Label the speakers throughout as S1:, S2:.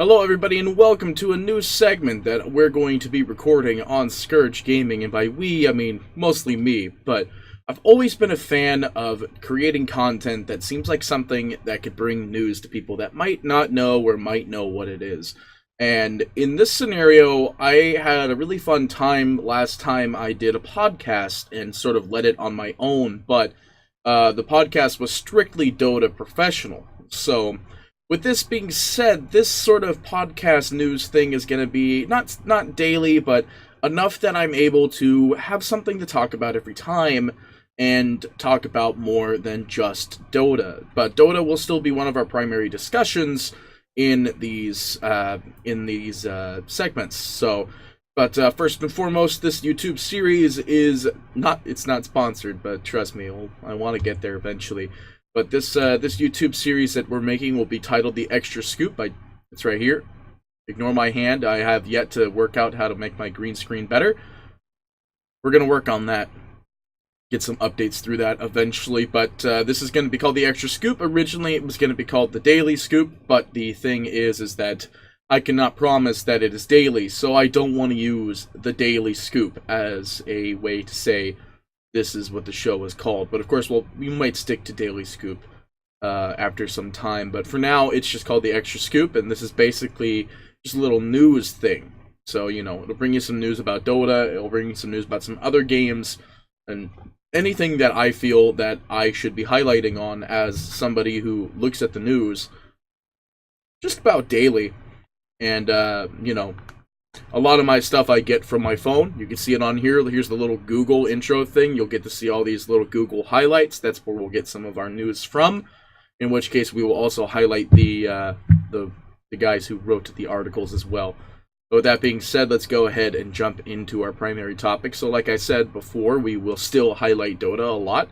S1: Hello, everybody, and welcome to a new segment that we're going to be recording on Scourge Gaming. And by we, I mean mostly me, but I've always been a fan of creating content that seems like something that could bring news to people that might not know or might know what it is. And in this scenario, I had a really fun time last time I did a podcast and sort of led it on my own, but the podcast was strictly Dota Professional. So, with this being said, this sort of podcast news thing is going to be not daily, but enough that I'm able to have something to talk about every time and talk about more than just Dota. But Dota will still be one of our primary discussions in these segments. So, but first and foremost, this YouTube series is it's not sponsored, but trust me, I want to get there eventually. But this YouTube series that we're making will be titled The Extra Scoop. It's right here. Ignore my hand. I have yet to work out how to make my green screen better. We're going to work on that. Get some updates through that eventually. But this is going to be called The Extra Scoop. Originally, it was going to be called The Daily Scoop. But the thing is that I cannot promise that it is daily. So I don't want to use The Daily Scoop as a way to say this is what the show is called. But of course, we might stick to Daily Scoop after some time. But for now, it's just called The Extra Scoop, and this is basically just a little news thing. So, it'll bring you some news about Dota, it'll bring you some news about some other games, and anything that I feel that I should be highlighting on as somebody who looks at the news just about daily. And, a lot of my stuff I get from my phone. You can see it on here. Here's the little Google intro thing. You'll get to see all these little Google highlights. That's where we'll get some of our news from. In which case, we will also highlight the guys who wrote the articles as well. But with that being said, let's go ahead and jump into our primary topic. So like I said before, we will still highlight Dota a lot.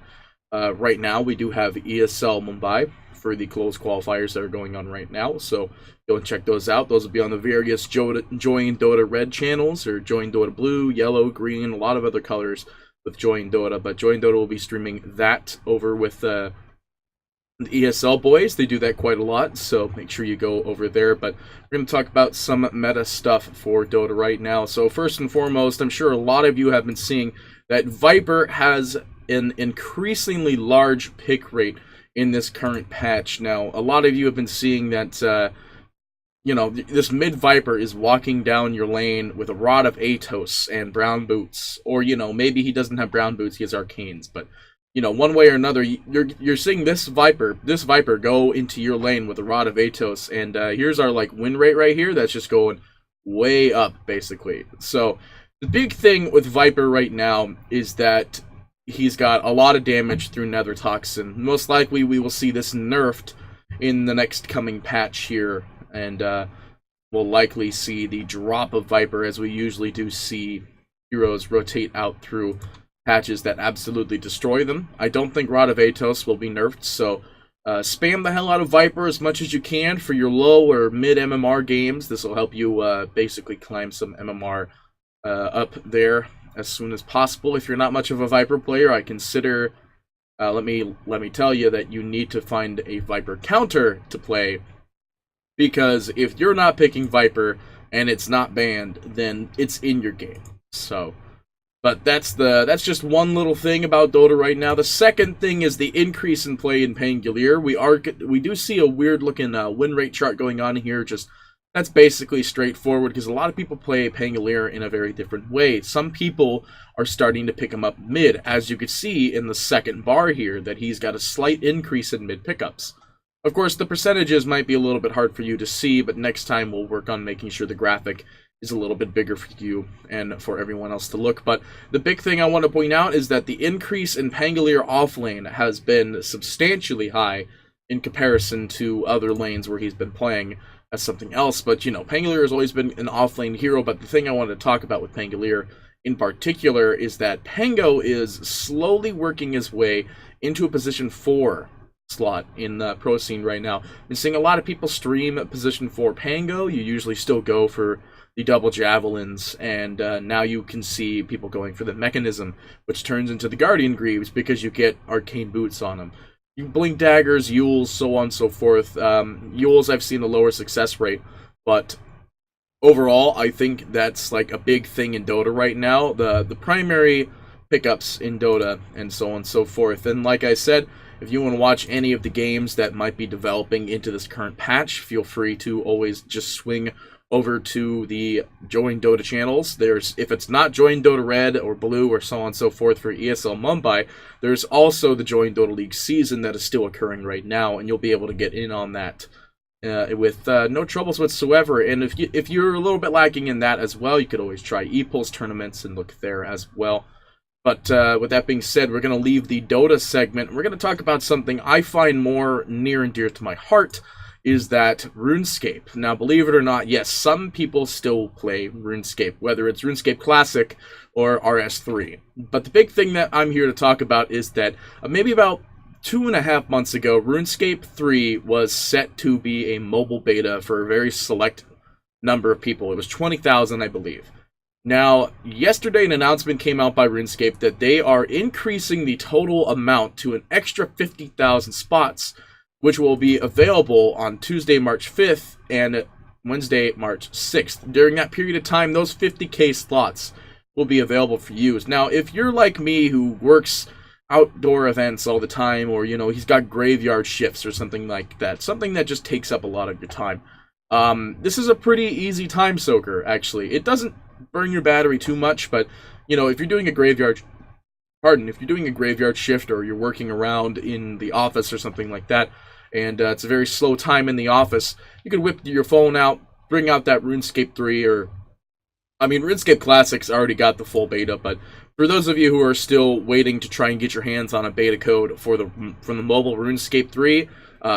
S1: Right now, we do have ESL Mumbai for the closed qualifiers that are going on right now. So go and check those out. Those will be on the various Join Dota Red channels, or Join Dota Blue, Yellow, Green, a lot of other colors with Join Dota. But Join Dota will be streaming that over with the ESL boys. They do that quite a lot, so make sure you go over there. But we're going to talk about some meta stuff for Dota right now. So first and foremost, I'm sure a lot of you have been seeing that Viper has an increasingly large pick rate in this current patch. Now, a lot of you have been seeing that, this mid Viper is walking down your lane with a Rod of Atos and brown boots. Or, maybe he doesn't have brown boots, he has arcanes. But, one way or another, you're seeing this Viper go into your lane with a Rod of Atos. And here's our, win rate right here. That's just going way up, basically. So, the big thing with Viper right now is that he's got a lot of damage through Nether Toxin. Most likely we will see this nerfed in the next coming patch here, and we'll likely see the drop of Viper, as we usually do see heroes rotate out through patches that absolutely destroy them. I don't think Rod of Atos will be nerfed, so spam the hell out of Viper as much as you can for your low or mid MMR games. This will help you basically climb some MMR up there as soon as possible. If you're not much of a Viper player, I consider, let me tell you that you need to find a Viper counter to play, because if you're not picking Viper and it's not banned, then it's in your game. So, but that's just one little thing about Dota right now. The second thing is the increase in play in Pangolier. We do see a weird looking win rate chart going on here. That's basically straightforward, because a lot of people play Pangolier in a very different way. Some people are starting to pick him up mid, as you can see in the second bar here, that he's got a slight increase in mid pickups. Of course, the percentages might be a little bit hard for you to see, but next time we'll work on making sure the graphic is a little bit bigger for you and for everyone else to look. But the big thing I want to point out is that the increase in Pangolier offlane has been substantially high in comparison to other lanes where he's been playing as something else. But, Pangolier has always been an offlane hero, but the thing I wanted to talk about with Pangolier in particular is that Pango is slowly working his way into a position 4 slot in the pro scene right now. I'm seeing a lot of people stream position 4 Pango. You usually still go for the double javelins, and now you can see people going for the mechanism, which turns into the Guardian Greaves because you get arcane boots on them. You blink daggers, Euls, so on and so forth. Euls, I've seen a lower success rate, But overall, I think that's like a big thing in Dota right now. The primary pickups in Dota and so on and so forth. And like I said, if you want to watch any of the games that might be developing into this current patch, feel free to always just swing over to the Join Dota channels. There's, if it's not Join Dota Red or Blue or so on and so forth for ESL Mumbai, there's also the Join Dota League season that is still occurring right now, and you'll be able to get in on that with no troubles whatsoever. And if you're a little bit lacking in that as well, you could always try ePulse tournaments and look there as well. But with that being said, we're going to leave the Dota segment. We're going to talk about something I find more near and dear to my heart, is that RuneScape. Now, believe it or not, yes, some people still play RuneScape, whether it's RuneScape Classic or RS3. But the big thing that I'm here to talk about is that maybe about 2.5 months ago, RuneScape 3 was set to be a mobile beta for a very select number of people. It was 20,000, I believe. Now, yesterday an announcement came out by RuneScape that they are increasing the total amount to an extra 50,000 spots, which will be available on Tuesday, March 5th and Wednesday, March 6th. During that period of time, those 50k slots will be available for use. Now, if you're like me who works outdoor events all the time, or, you know, he's got graveyard shifts or something like that, something that just takes up a lot of your time, this is a pretty easy time soaker, actually. It doesn't burn your battery too much, but, you know, if you're doing a graveyard shift, or you're working around in the office or something like that, and it's a very slow time in the office, you can whip your phone out, bring out that RuneScape 3, or, I mean, RuneScape Classic's already got the full beta, but for those of you who are still waiting to try and get your hands on a beta code from the mobile RuneScape 3,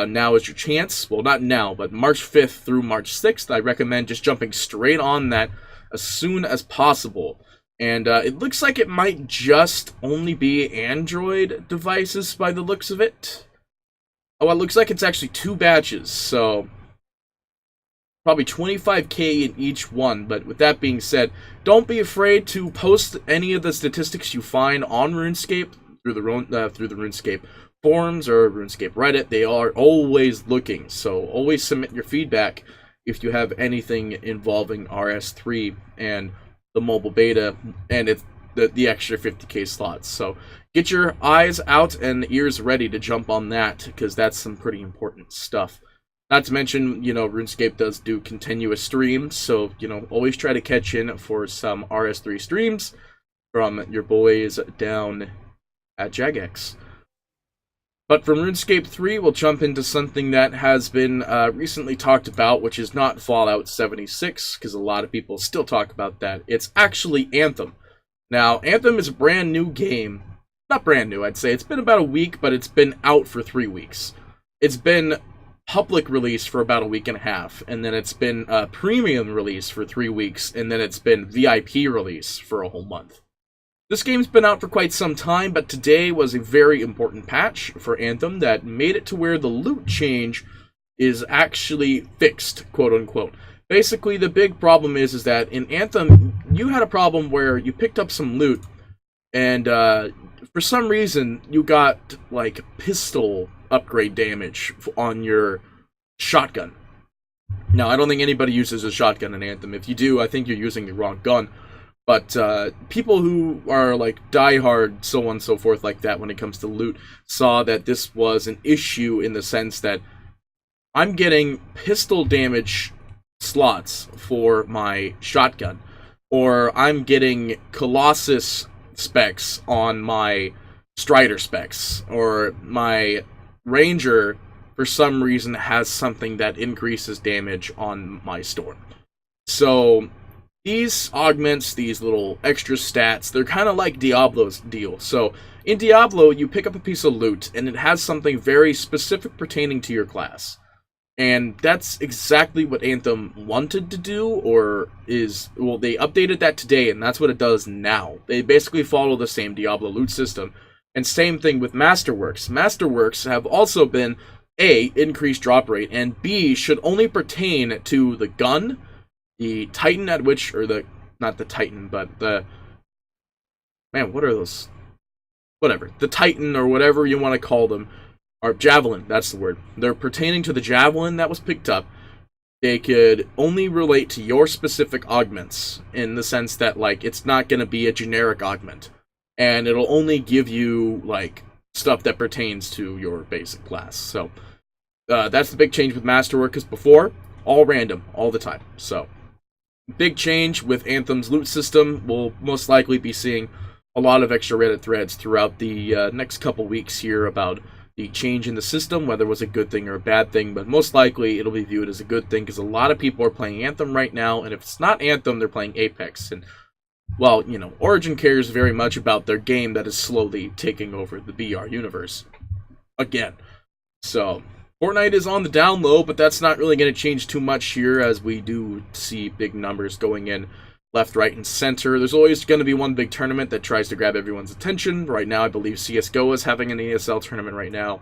S1: now is your chance. Well, not now, but March 5th through March 6th, I recommend just jumping straight on that as soon as possible. And it looks like it might just only be Android devices by the looks of it. Oh, it looks like it's actually 2 batches, so probably 25k in each one. But with that being said, don't be afraid to post any of the statistics you find on RuneScape through the RuneScape forums or RuneScape Reddit. They are always looking, so always submit your feedback if you have anything involving RS3 and the mobile beta, and it's the extra 50k slots. So get your eyes out and ears ready to jump on that, because that's some pretty important stuff. Not to mention, you know, RuneScape does do continuous streams, so, you know, always try to catch in for some RS3 streams from your boys down at Jagex. But from RuneScape 3, we'll jump into something that has been recently talked about, which is not Fallout 76, because a lot of people still talk about that. It's actually Anthem. Now, Anthem is a brand new game. Not brand new, I'd say. It's been about a week, but it's been out for 3 weeks. It's been public release for about a week and a half, and then it's been premium release for 3 weeks, and then it's been VIP release for a whole month. This game's been out for quite some time, but today was a very important patch for Anthem that made it to where the loot change is actually fixed, quote unquote. Basically, the big problem is that in Anthem, you had a problem where you picked up some loot, and for some reason, you got, like, pistol upgrade damage on your shotgun. Now, I don't think anybody uses a shotgun in Anthem. If you do, I think you're using the wrong gun. But people who are, like, diehard, so on and so forth like that when it comes to loot, saw that this was an issue in the sense that I'm getting pistol damage slots for my shotgun, or I'm getting Colossus specs on my Strider specs, or my Ranger, for some reason, has something that increases damage on my Storm. So these augments, these little extra stats, they're kind of like Diablo's deal. So in Diablo, you pick up a piece of loot, and it has something very specific pertaining to your class. And that's exactly what Anthem wanted to do, or is, well, they updated that today, and that's what it does now. They basically follow the same Diablo loot system. And same thing with Masterworks. Masterworks have also been, A, increased drop rate, and B, should only pertain to the gun, the Titan at which, or the, not the Titan, but the, man, what are those? Whatever. The Titan, or whatever you want to call them, or Javelin, that's the word. They're pertaining to the Javelin that was picked up, they could only relate to your specific augments, in the sense that, like, it's not going to be a generic augment, and it'll only give you, like, stuff that pertains to your basic class. So that's the big change with Masterwork, because before, all random all the time. So big change with Anthem's loot system. We'll most likely be seeing a lot of extra Reddit threads throughout the next couple weeks here about the change in the system, whether it was a good thing or a bad thing, but most likely it'll be viewed as a good thing, because a lot of people are playing Anthem right now, and if it's not Anthem, they're playing Apex. And, well, you know, Origin cares very much about their game that is slowly taking over the BR universe again. So Fortnite is on the down low, but that's not really going to change too much here, as we do see big numbers going in left, right, and center. There's always going to be one big tournament that tries to grab everyone's attention. Right now, I believe CSGO is having an ESL tournament right now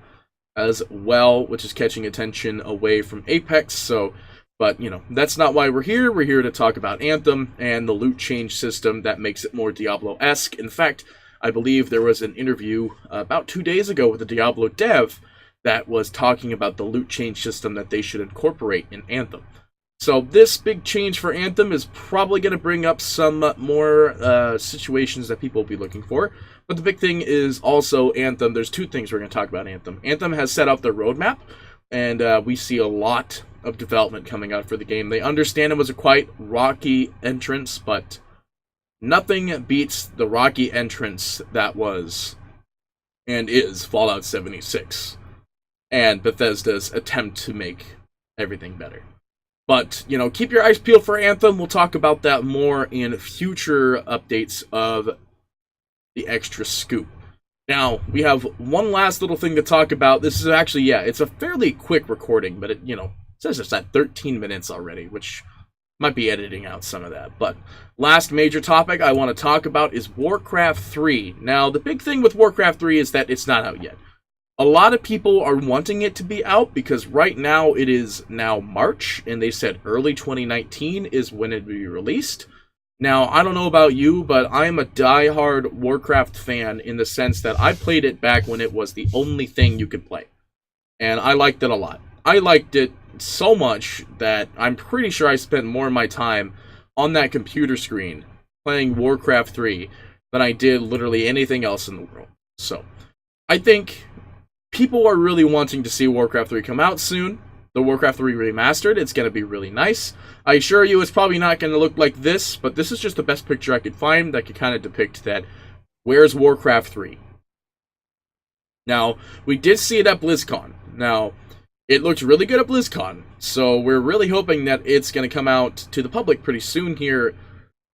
S1: as well, which is catching attention away from Apex. So, but, you know, that's not why we're here. We're here to talk about Anthem and the loot change system that makes it more Diablo-esque. In fact, I believe there was an interview about 2 days ago with a Diablo dev that was talking about the loot change system that they should incorporate in Anthem. So this big change for Anthem is probably going to bring up some more situations that people will be looking for. But the big thing is also Anthem. There's two things we're going to talk about Anthem. Anthem has set up their roadmap, and we see a lot of development coming out for the game. They understand it was a quite rocky entrance, but nothing beats the rocky entrance that was and is Fallout 76 and Bethesda's attempt to make everything better. But, you know, keep your eyes peeled for Anthem. We'll talk about that more in future updates of the Extra Scoop. Now, we have one last little thing to talk about. This is actually, yeah, it's a fairly quick recording, but it, you know, it says it's at 13 minutes already, which might be editing out some of that. But last major topic I want to talk about is Warcraft 3. Now, the big thing with Warcraft 3 is that it's not out yet. A lot of people are wanting it to be out because right now it is now March, and they said early 2019 is when it will be released. Now, I don't know about you, but I'm a die-hard Warcraft fan in the sense that I played it back when it was the only thing you could play. And I liked it a lot. I liked it so much that I'm pretty sure I spent more of my time on that computer screen playing Warcraft 3 than I did literally anything else in the world. So, I think people are really wanting to see Warcraft 3 come out soon. The Warcraft 3 Remastered, it's going to be really nice. I assure you it's probably not going to look like this, but this is just the best picture I could find that could kind of depict that. Where's Warcraft 3? Now, we did see it at BlizzCon. Now, it looked really good at BlizzCon, so we're really hoping that it's going to come out to the public pretty soon here,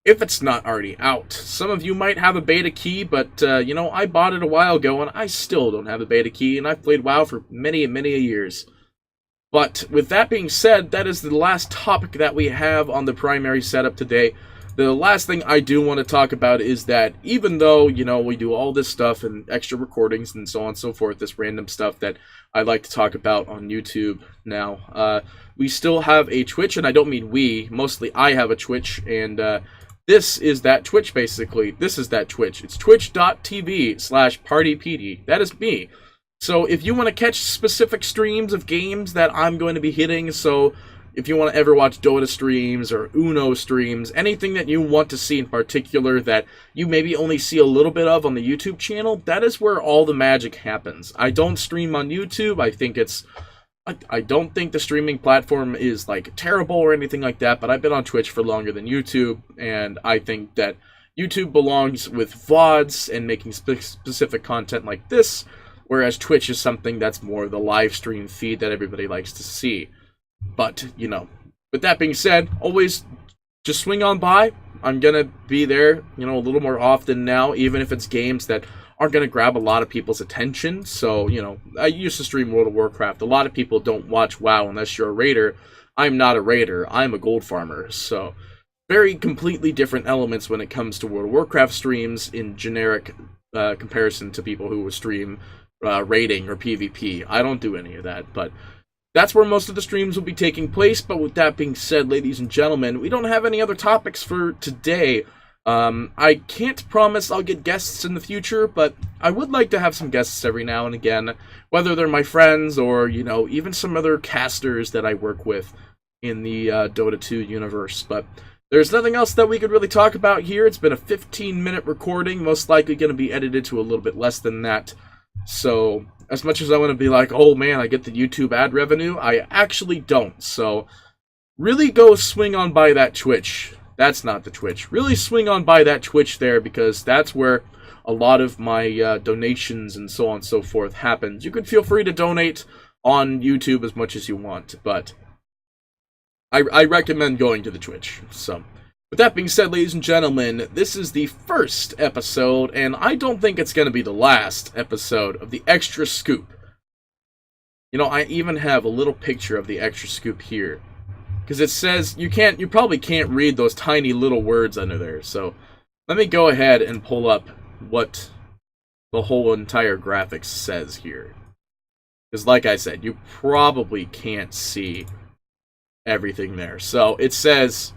S1: if it's not already out. Some of you might have a beta key, but, you know, I bought it a while ago, and I still don't have a beta key, and I've played WoW for many and many years. But with that being said, that is the last topic that we have on the primary setup today. The last thing I do want to talk about is that even though, you know, we do all this stuff and extra recordings and so on and so forth, this random stuff that I like to talk about on YouTube now, we still have a Twitch, and I don't mean we, mostly I have a Twitch, and this is that Twitch, basically. This is that Twitch. It's twitch.tv/partypd. That is me. So if you want to catch specific streams of games that I'm going to be hitting, so if you want to ever watch Dota streams or Uno streams, anything that you want to see in particular that you maybe only see a little bit of on the YouTube channel, that is where all the magic happens. I don't stream on YouTube. I don't think the streaming platform is like terrible or anything like that, but I've been on Twitch for longer than YouTube, and I think that YouTube belongs with VODs and making specific content like this, whereas Twitch is something that's more the live stream feed that everybody likes to see. But, you know, with that being said, always just swing on by. I'm going to be there, you know, a little more often now, even if it's games that aren't going to grab a lot of people's attention. So, you know, I used to stream World of Warcraft. A lot of people don't watch WoW unless you're a raider. I'm not a raider. I'm a gold farmer. So, very completely different elements when it comes to World of Warcraft streams in generic comparison to people who would stream raiding or PvP. I don't do any of that, but that's where most of the streams will be taking place. But with that being said, ladies and gentlemen, we don't have any other topics for today. I can't promise I'll get guests in the future, but I would like to have some guests every now and again, whether they're my friends or, you know, even some other casters that I work with in the Dota 2 universe. But there's nothing else that we could really talk about here. It's been a 15-minute recording, most likely going to be edited to a little bit less than that. So, as much as I want to be like, oh man, I get the YouTube ad revenue, I actually don't. So, really go swing on by that Twitch. That's not the Twitch. Really swing on by that Twitch there, because that's where a lot of my donations and so on and so forth happens. You can feel free to donate on YouTube as much as you want, but I recommend going to the Twitch. So, with that being said, ladies and gentlemen, this is the first episode, and I don't think it's going to be the last episode of the Extra Scoop. You know, I even have a little picture of the Extra Scoop here, because it says, you probably can't read those tiny little words under there, so let me go ahead and pull up what the whole entire graphics says here. Because like I said, you probably can't see everything there. So it says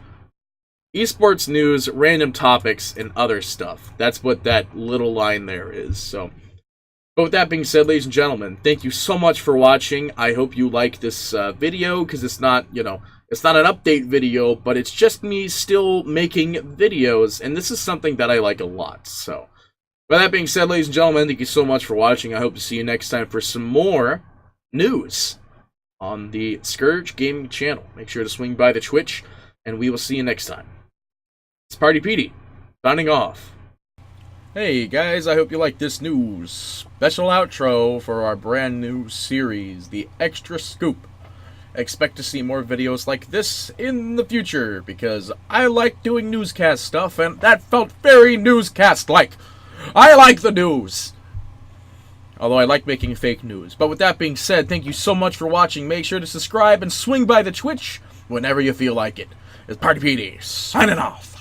S1: esports news, random topics, and other stuff. That's what that little line there is. So, but with that being said, ladies and gentlemen, thank you so much for watching. I hope you like this video, because it's not, it's not an update video, but it's just me still making videos, and this is something that I like a lot. So, with that being said, ladies and gentlemen, thank you so much for watching. I hope to see you next time for some more news on the Scourge Gaming channel. Make sure to swing by the Twitch, and we will see you next time. It's Party Petey, signing off. Hey guys, I hope you like this news. Special outro for our brand new series, The Extra Scoop. Expect to see more videos like this in the future, because I like doing newscast stuff, and that felt very newscast-like. I like the news! Although I like making fake news. But with that being said, thank you so much for watching. Make sure to subscribe and swing by the Twitch whenever you feel like it. It's Party Petey, signing off.